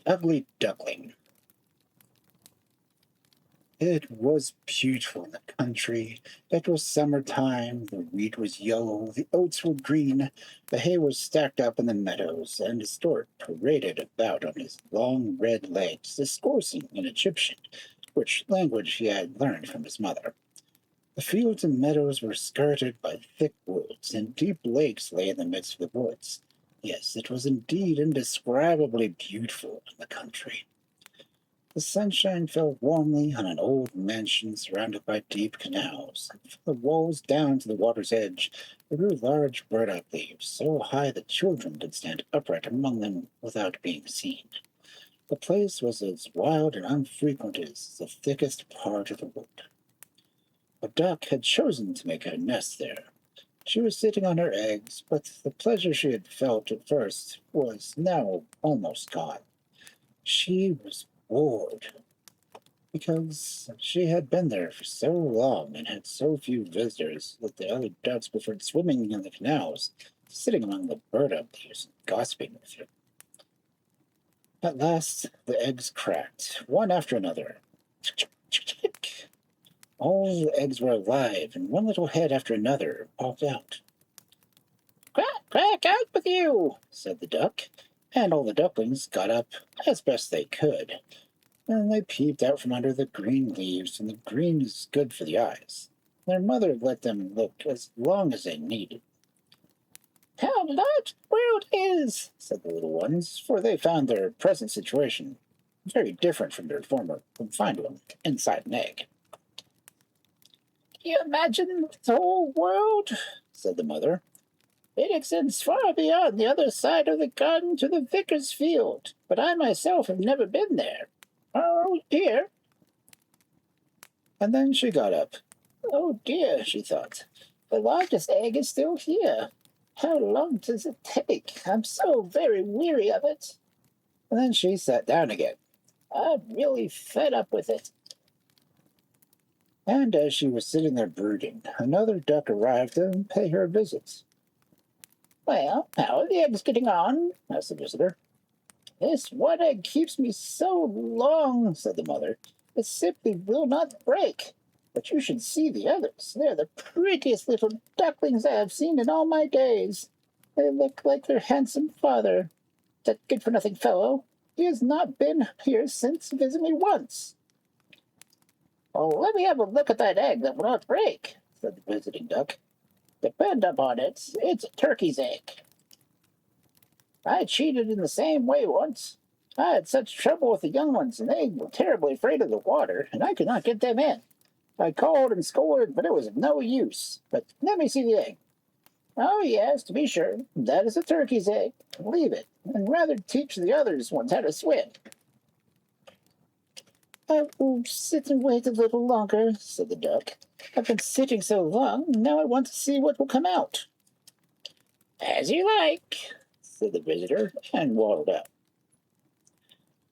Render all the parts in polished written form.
Ugly Duckling. It was beautiful in the country. It was summertime, the wheat was yellow, the oats were green, the hay was stacked up in the meadows, and the stork paraded about on his long red legs, discoursing in Egyptian, which language he had learned from his mother. The fields and meadows were skirted by thick woods, and deep lakes lay in the midst of the woods. Yes, it was indeed indescribably beautiful in the country. The sunshine fell warmly on an old mansion surrounded by deep canals, and from the walls down to the water's edge there grew large burdock leaves, so high that children could stand upright among them without being seen. The place was as wild and unfrequented as the thickest part of the wood. A duck had chosen to make her nest there. She was sitting on her eggs, but the pleasure she had felt at first was now almost gone. She was bored because she had been there for so long and had so few visitors that the other ducks preferred swimming in the canals to sitting among the burdock leaves and gossiping with her. At last, the eggs cracked, one after another. All the eggs were alive, and one little head after another popped out. "Crack, crack, out with you!" said the duck, and all the ducklings got up as best they could. And they peeped out from under the green leaves, and the green is good for the eyes. Their mother let them look as long as they needed. "How large the world is!" said the little ones, for they found their present situation very different from their former confined one inside an egg. "Can you imagine the whole world?" said the mother. "It extends far beyond the other side of the garden to the vicar's field, but I myself have never been there. Oh, dear!" And then she got up. "Oh, dear," she thought. "The largest egg is still here. How long does it take? I'm so very weary of it." And then she sat down again. "I'm really fed up with it." And as she was sitting there brooding, another duck arrived to pay her a visit. "Well, how are the eggs getting on?" asked the visitor. "This one egg keeps me so long," said the mother. "It simply will not break. But you should see the others. They're the prettiest little ducklings I have seen in all my days. They look like their handsome father. That good-for-nothing fellow. He has not been here since visiting me once." "Oh, let me have a look at that egg that will not break," said the visiting duck. "Depend upon it, it's a turkey's egg. I cheated in the same way once. I had such trouble with the young ones, and they were terribly afraid of the water, and I could not get them in. I called and scolded, but it was of no use. But let me see the egg. Oh, yes, to be sure, that is a turkey's egg. Leave it, and rather teach the others ones how to swim." "I will sit and wait a little longer," said the duck. "I've been sitting so long, now I want to see what will come out." "As you like," said the visitor, and waddled out.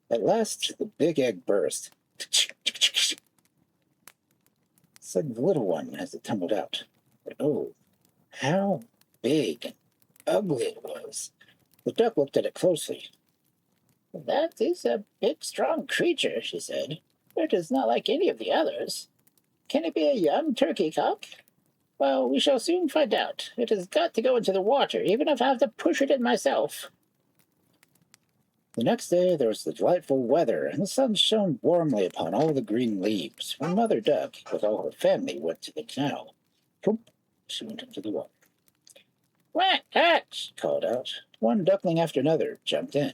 At last the big egg burst, said the little one as it tumbled out. But oh, how big and ugly it was! The duck looked at it closely. "That is a big, strong creature," she said. "It is not like any of the others. Can it be a young turkey cock? Well, we shall soon find out. It has got to go into the water, even if I have to push it in myself." The next day there was the delightful weather, and the sun shone warmly upon all the green leaves, when Mother Duck, with all her family, went to the canal. Plump! She went into the water. "Quack, quack!" she called out. One duckling after another jumped in.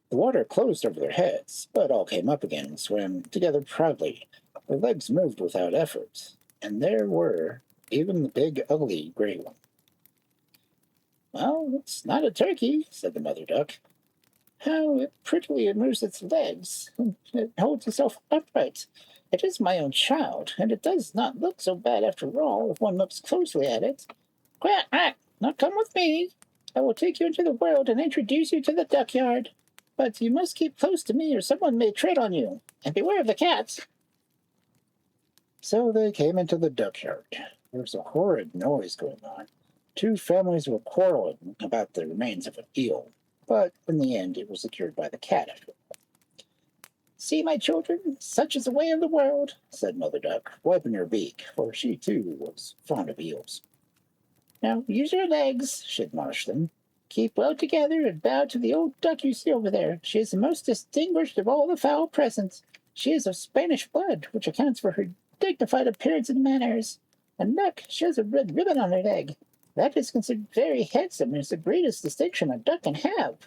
The water closed over their heads, but all came up again and swam together proudly. Their legs moved without effort, and there were even the big, ugly gray one. "Well, it's not a turkey," said the mother duck. "How it prettily moves its legs! It holds itself upright. It is my own child, and it does not look so bad after all if one looks closely at it. Quack, quack! Now come with me. I will take you into the world and introduce you to the duck yard. But you must keep close to me or someone may tread on you. And beware of the cats." So they came into the duck yard. There was a horrid noise going on. Two families were quarreling about the remains of an eel, but in the end it was secured by the cat. See, my children, such is the way of the world, said Mother Duck, wiping her beak, for she too was fond of eels. Now use your legs, she admonished them. Keep well together and bow to the old duck you see over there. She is the most distinguished of all the fowl present. She is of Spanish blood, which accounts for her dignified appearance and manners. And look, she has a red ribbon on her leg. That is considered very handsome and is the greatest distinction a duck can have.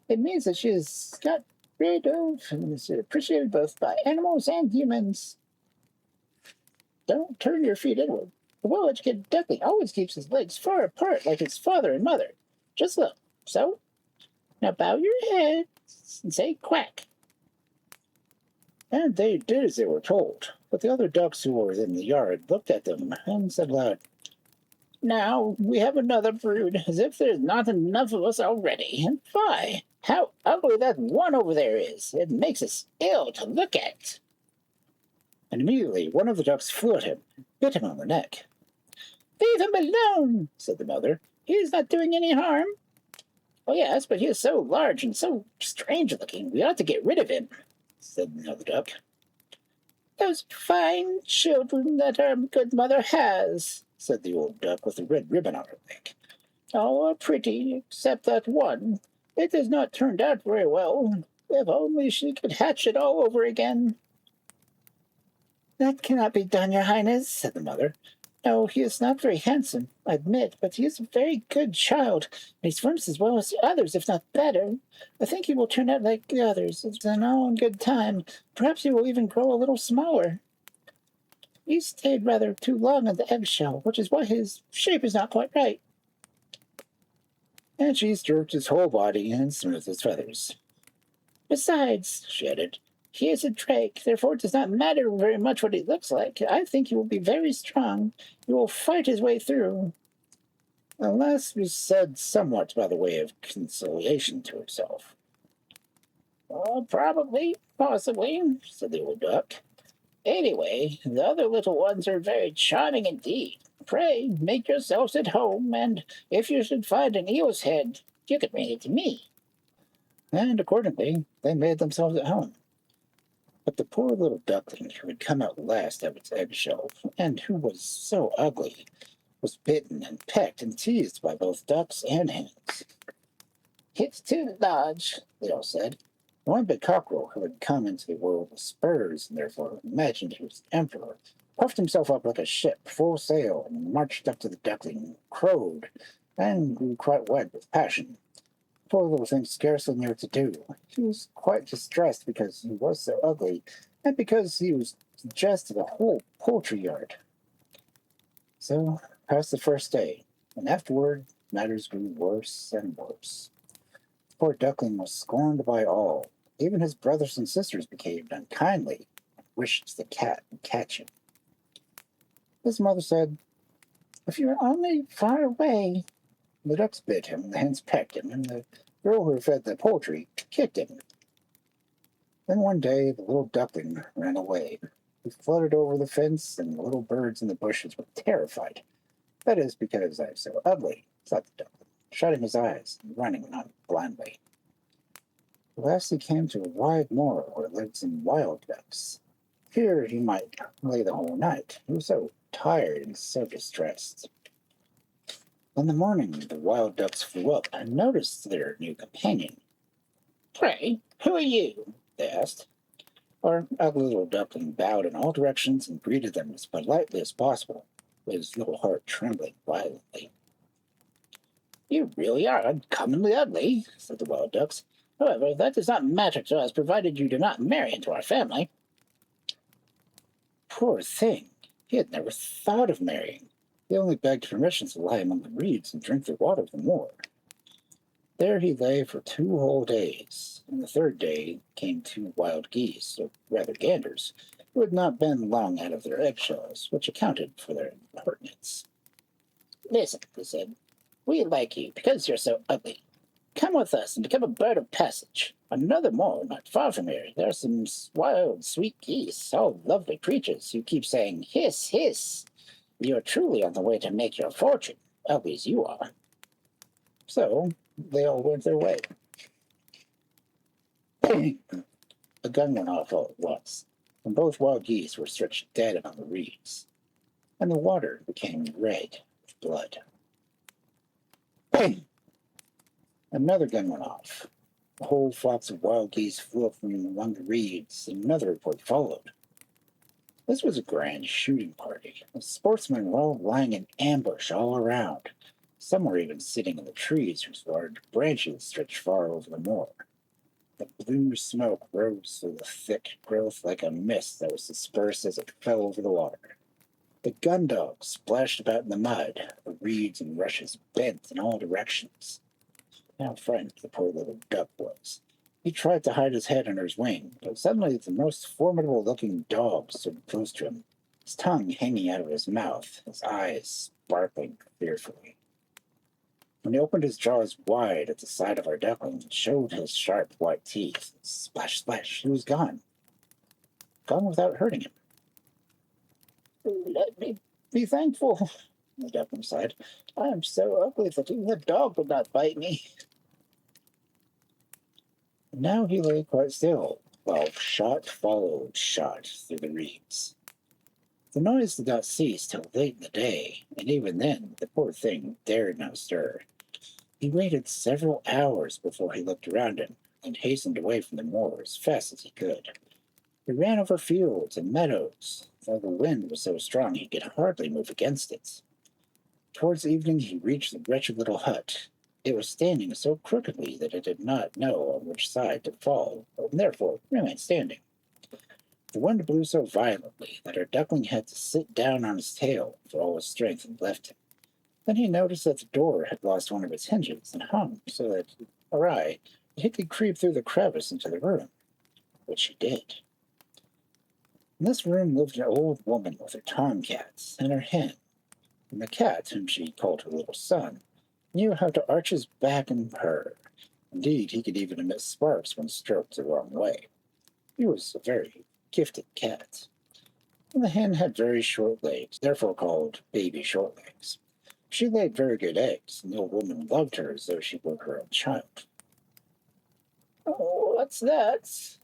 It means that she has got rid of and is appreciated both by animals and humans. Don't turn your feet inward. The well-educated duckling always keeps his legs far apart like his father and mother. Just look. So, now bow your heads and say quack. And they did as they were told, but the other ducks who were in the yard looked at them and said aloud, Now we have another brood, as if there's not enough of us already. And fie, how ugly that one over there is. It makes us ill to look at. And immediately one of the ducks flew at him and bit him on the neck. Leave him alone, said the mother. He is not doing any harm. Oh, yes, but he is so large and so strange looking. We ought to get rid of him, said the other duck. Those fine children that our good mother has, said the old duck with the red ribbon on her leg. All are pretty, except that one. It has not turned out very well. If only she could hatch it all over again. That cannot be done, your highness, said the mother. No, he is not very handsome, I admit, but he is a very good child, and he swims as well as the others, if not better. I think he will turn out like the others. It's an all in good time. Perhaps he will even grow a little smaller. He stayed rather too long in the eggshell, which is why his shape is not quite right. And she stroked his whole body and smoothed his feathers. Besides, she added, he is a drake, therefore it does not matter very much what he looks like. I think he will be very strong. He will fight his way through. The last was said somewhat by the way of conciliation to herself. Oh, probably, possibly, said the old duck. Anyway, the other little ones are very charming indeed. Pray, make yourselves at home, and if you should find an eel's head, you can bring it to me. And accordingly, they made themselves at home. But the poor little duckling who had come out last of its eggshell, and who was so ugly, was bitten and pecked and teased by both ducks and hens. It's too large, they all said. One big cockerel, who had come into the world with spurs and therefore imagined he was emperor, puffed himself up like a ship full sail and marched up to the duckling, crowed, and grew quite white with passion. Poor little thing scarcely knew what to do. He was quite distressed because he was so ugly, and because he was the jest of the whole poultry yard. So passed the first day, and afterward matters grew worse and worse. The poor duckling was scorned by all. Even his brothers and sisters behaved unkindly, and wished the cat would catch him. His mother said, If you were only far away. The ducks bit him, the hens pecked him, and the girl who fed the poultry kicked him. Then one day the little duckling ran away. He fluttered over the fence, and the little birds in the bushes were terrified. That is because I am so ugly, thought the duckling, shutting his eyes and running on blindly. At last he came to a wide moor where lived some wild ducks. Here he might lay the whole night. He was so tired and so distressed. In the morning, the wild ducks flew up and noticed their new companion. Pray, who are you? They asked. Our ugly little duckling bowed in all directions and greeted them as politely as possible, with his little heart trembling violently. You really are uncommonly ugly, said the wild ducks. However, that does not matter to us, provided you do not marry into our family. Poor thing! He had never thought of marrying. He only begged permission to lie among the reeds and drink the water of the moor. There he lay for 2 whole days, and the third day came 2 wild geese, or rather ganders, who had not been long out of their eggshells, which accounted for their impertinence. Listen, they said, we like you because you're so ugly. Come with us and become a bird of passage. On another moor, not far from here, there are some wild, sweet geese, all lovely creatures, who keep saying, hiss, hiss. You are truly on the way to make your fortune, ugly as you are. So they all went their way. A gun went off all at once, and both wild geese were stretched dead on the reeds, and the water became red with blood. Boom! Another gun went off. Whole flocks of wild geese flew up from among the reeds, and another report followed. This was a grand shooting party. The sportsmen were all lying in ambush all around. Some were even sitting in the trees whose large branches stretched far over the moor. The blue smoke rose through the thick growth like a mist that was dispersed as it fell over the water. The gun dogs splashed about in the mud. The reeds and rushes bent in all directions. How frightened the poor little duck was. He tried to hide his head under his wing, but suddenly the most formidable-looking dog stood close to him, his tongue hanging out of his mouth, his eyes sparkling fearfully. When he opened his jaws wide at the side of our duckling and showed his sharp white teeth, splash, splash, he was gone. Gone without hurting him. Let me be thankful, the duckling sighed. I am so ugly that even the dog would not bite me. Now he lay quite still, while shot followed shot through the reeds. The noise did not cease till late in the day, and even then the poor thing dared not stir. He waited several hours before he looked around him, and hastened away from the moor as fast as he could. He ran over fields and meadows, though the wind was so strong he could hardly move against it. Towards evening he reached the wretched little hut. It was standing so crookedly that it did not know on which side to fall, and therefore remained standing. The wind blew so violently that our duckling had to sit down on his tail, for all his strength had left him. Then he noticed that the door had lost one of its hinges and hung so that, awry, he could creep through the crevice into the room, which he did. In this room lived an old woman with her tomcats and her hen, and the cat, whom she called her little son, knew how to arch his back and purr. Indeed, he could even emit sparks when stroked the wrong way. He was a very gifted cat. And the hen had very short legs, therefore called baby shortlegs. She laid very good eggs, and the old woman loved her as though she were her own child. "Oh, what's that?"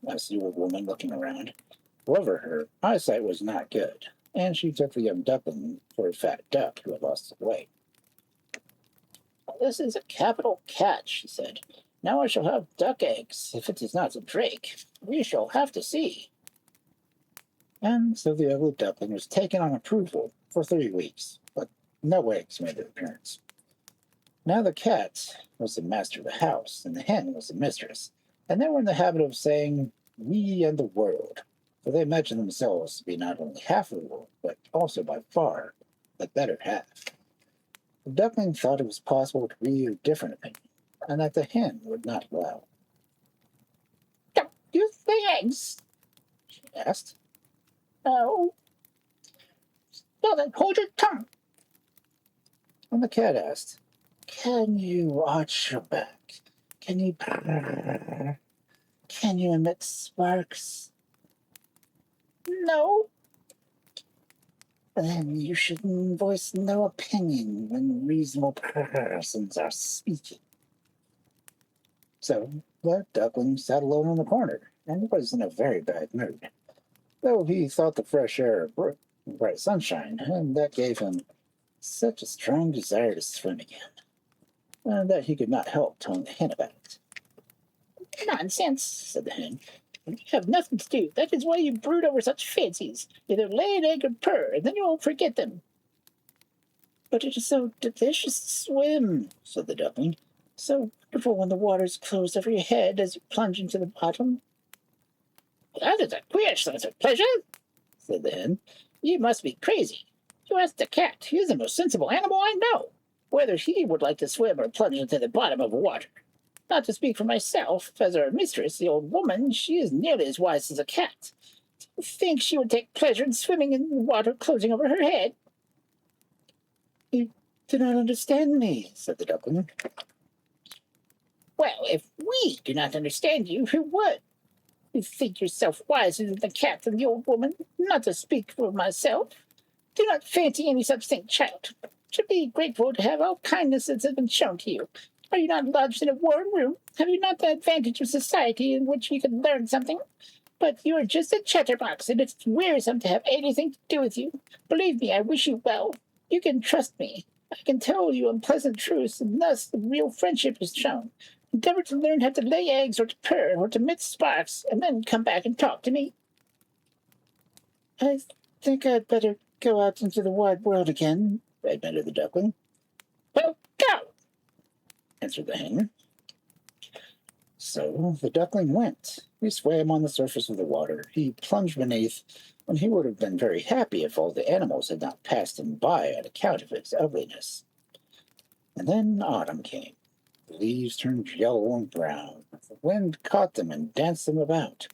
asked the old woman, looking around. However, her eyesight was not good, and she took the young duckling for a fat duck who had lost his way. "This is a capital catch," she said. "Now I shall have duck eggs, if it is not a drake. We shall have to see." And so the ugly duckling was taken on approval for 3 weeks, but no eggs made their appearance. Now the cat was the master of the house, and the hen was the mistress, and they were in the habit of saying, "we and the world," for they imagined themselves to be not only half of the world, but also by far the better half. The duckling thought it was possible to read a different opinion, and that the hen would not allow. "Don't you lay eggs?" she asked. "No." "Well, then hold your tongue." And the cat asked, "Can you arch your back? Can you purr? Can you emit sparks?" "No." "Then you should voice no opinion when reasonable persons are speaking." So the duckling sat alone in the corner, and was in a very bad mood, though he thought the fresh air bright sunshine, and that gave him such a strong desire to swim again, and that he could not help telling the hen about it. "Nonsense," said the hen. "You have nothing to do. That is why you brood over such fancies. Either lay an egg or purr, and then you won't forget them." "But it is so delicious to swim," said the duckling. "So wonderful when the water is closed over your head as you plunge into the bottom." "That is a queer sense of pleasure," said the hen. "You must be crazy. You ask the cat. He is the most sensible animal I know, whether he would like to swim or plunge into the bottom of water. Not to speak for myself, as our mistress, the old woman, she is nearly as wise as a cat. Do you think she would take pleasure in swimming in water closing over her head?" "You do not understand me," said the duckling. "Well, if we do not understand you, who would? You think yourself wiser than the cat and the old woman, not to speak for myself. Do not fancy any such thing, child. Should be grateful to have all kindnesses have been shown to you. Are you not lodged in a warm room? Have you not the advantage of society in which you can learn something? But you are just a chatterbox, and it's wearisome to have anything to do with you. Believe me, I wish you well. You can trust me. I can tell you unpleasant truths, and thus the real friendship is shown. Endeavor to learn how to lay eggs or to purr or to emit sparks, and then come back and talk to me. I think I'd better go out into the wide world again, admitted the duckling. Well, go, answered the hen. So the duckling went. He swam on the surface of the water. He plunged beneath, when he would have been very happy if all the animals had not passed him by on account of its ugliness. And then autumn came. The leaves turned yellow and brown. The wind caught them and danced them about.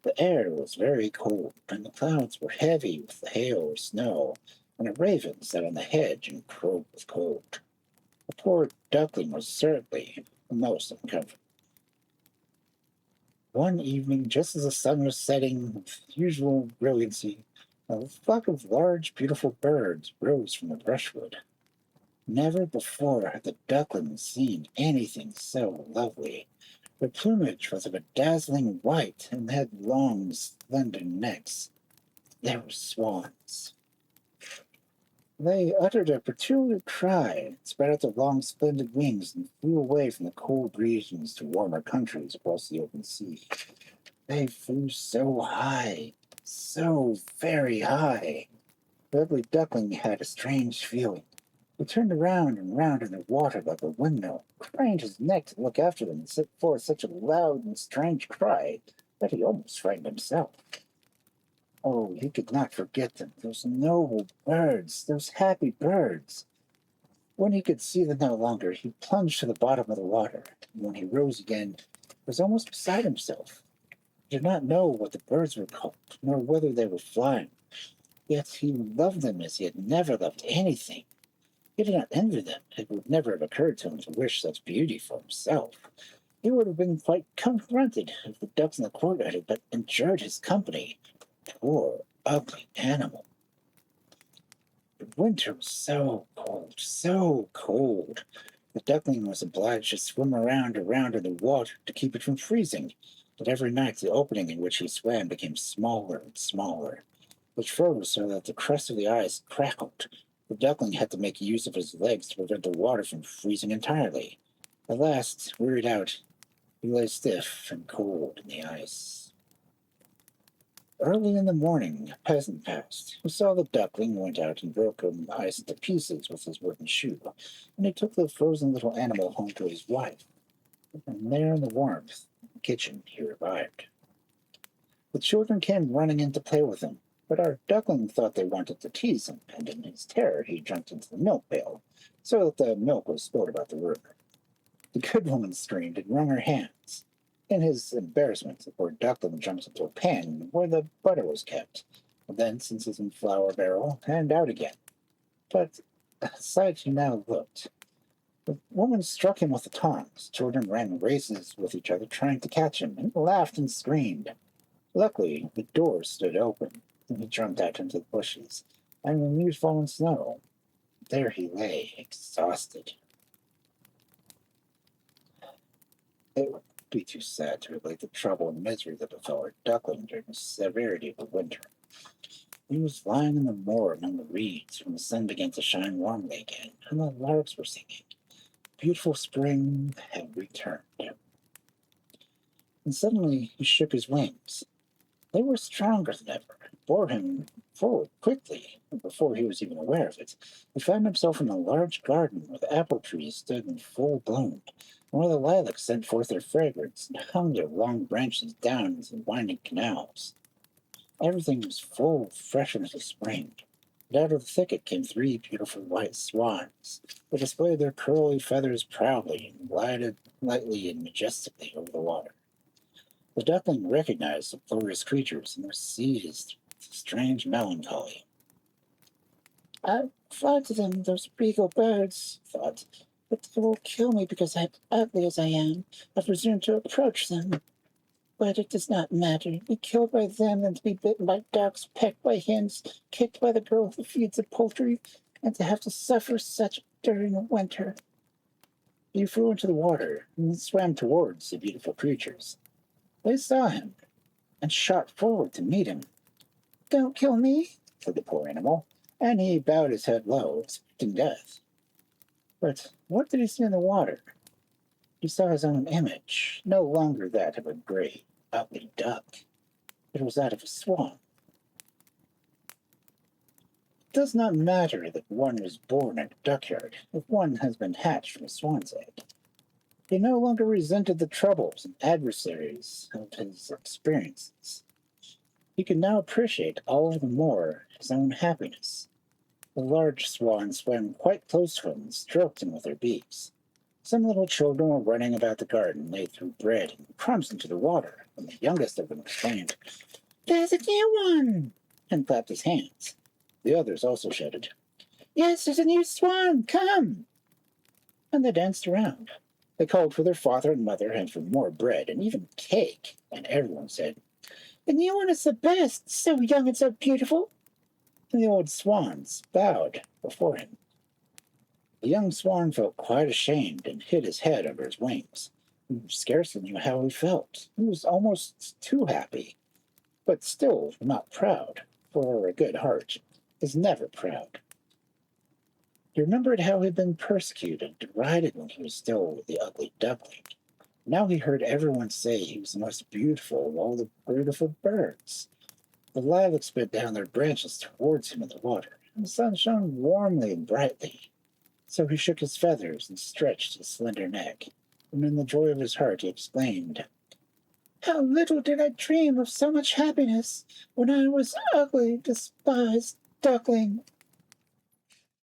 The air was very cold, and the clouds were heavy with the hail or snow, and a raven sat on the hedge and crowed with cold. The poor duckling was certainly most uncomfortable. One evening, just as the sun was setting with usual brilliancy, a flock of large, beautiful birds rose from the brushwood. Never before had the duckling seen anything so lovely. Their plumage was of a dazzling white and had long, slender necks. They were swans. They uttered a peculiar cry, spread out their long, splendid wings, and flew away from the cold regions to warmer countries across the open sea. They flew so high, so very high. The ugly duckling had a strange feeling. He turned around and round in the water like a windmill, craned his neck to look after them, and set forth such a loud and strange cry that he almost frightened himself. Oh, he could not forget them, those noble birds, those happy birds. When he could see them no longer, he plunged to the bottom of the water, and when he rose again, he was almost beside himself. He did not know what the birds were called, nor whether they were flying, yet he loved them as he had never loved anything. He did not envy them. It would never have occurred to him to wish such beauty for himself. He would have been quite confronted if the ducks in the courtyard had but enjoyed his company. Poor, ugly animal. The winter was so cold, so cold. The duckling was obliged to swim around in the water to keep it from freezing. But every night the opening in which he swam became smaller and smaller, which froze so that the crust of the ice crackled. The duckling had to make use of his legs to prevent the water from freezing entirely. At last, wearied out, he lay stiff and cold in the ice. Early in the morning, a peasant passed, who saw the duckling, went out and broke the ice into pieces with his wooden shoe, and he took the frozen little animal home to his wife. And there in the warmth of the kitchen he revived. The children came running in to play with him, but our duckling thought they wanted to tease him, and in his terror he jumped into the milk pail, so that the milk was spilled about the room. The good woman screamed and wrung her hands. In his embarrassment, the poor duckling jumped into a pan where the butter was kept, and thence into some flour barrel, and out again. But aside he now looked. The woman struck him with the tongs. Children ran races with each other, trying to catch him, and laughed and screamed. Luckily, the door stood open, and he jumped out into the bushes, and in the new fallen snow, there he lay, exhausted. It would be too sad to relate the trouble and misery that befell our duckling during the severity of the winter. He was lying in the moor among the reeds when the sun began to shine warmly again, and the larks were singing. Beautiful spring had returned. And suddenly he shook his wings. They were stronger than ever, and bore him forward quickly, and before he was even aware of it. He found himself in a large garden where the apple trees stood in full bloom, and where the lilacs sent forth their fragrance and hung their long branches down into the winding canals. Everything was full of freshness of spring, and out of the thicket came three beautiful white swans. They displayed their curly feathers proudly and glided lightly and majestically over the water. The duckling recognized the glorious creatures and was seized with a strange melancholy. "I'll fly to them, those regal birds," he thought, "but they will kill me because I am ugly as I am. I presume to approach them. But it does not matter. Be killed by them than to be bitten by ducks, pecked by hens, kicked by the girl who feeds the poultry, and to have to suffer such during the winter." He flew into the water and swam towards the beautiful creatures. They saw him. and shot forward to meet him. "Don't kill me," said the poor animal, and he bowed his head low, expecting death. But what did he see in the water? He saw his own image, no longer that of a gray, ugly duck. It was that of a swan. It does not matter that one was born in a duckyard if one has been hatched from a swan's egg. He no longer resented the troubles and adversaries of his experiences. He could now appreciate all the more his own happiness. The large swans swam quite close to him and stroked him with their beaks. Some little children were running about the garden. They threw bread and crumbs into the water, and the youngest of them exclaimed, "There's a new one!" and clapped his hands. The others also shouted, "Yes, there's a new swan! Come!" And they danced around. They called for their father and mother and for more bread and even cake, and everyone said, "The new one is the best, so young and so beautiful." And the old swans bowed before him. The young swan felt quite ashamed and hid his head under his wings. He scarcely knew how he felt. He was almost too happy, but still not proud, for a good heart is never proud. He remembered how he had been persecuted, derided when he was still the ugly duckling. Now he heard everyone say he was the most beautiful of all the beautiful birds. The lilacs bent down their branches towards him in the water, and the sun shone warmly and brightly. So he shook his feathers and stretched his slender neck, and in the joy of his heart he exclaimed, "How little did I dream of so much happiness when I was ugly, despised duckling!"